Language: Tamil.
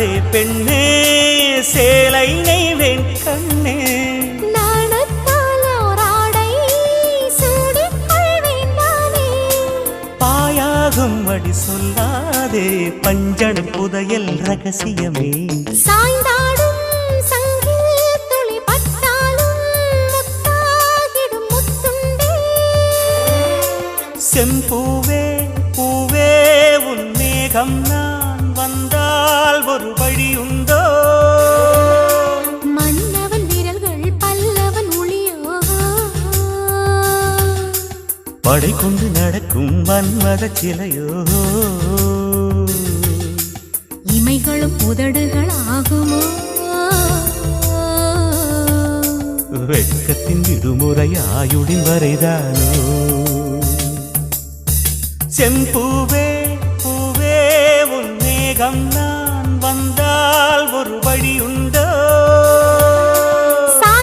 சொல்லாதே பெண்ணே சேலை நெய்வேன் கண்ணே பாயாகும் அடி சொல்லாதே பஞ்சண புதையல் ரகசியமே சாய்ந்தாடும் சங்கில் துளி பட்டாலும் முத்தாகிடும் முத்துண்டே செம்பூவே பூவே உன் மேகம் நான் வந்தால் ஒரு வழியுண்டோ மன்னவன் விரல்கள் பல்லவன் ஒளியோ படை கொண்டு நடக்கும் மன்மத சிலையோ இமைகளும் உதடுகள் ஆகுமோ வெட்கத்தின் விடுமுறை ஆயுடின் வரைதானோ செம்பூவே பூவே உன் மேகம் நான் வந்தால் ஒரு வழி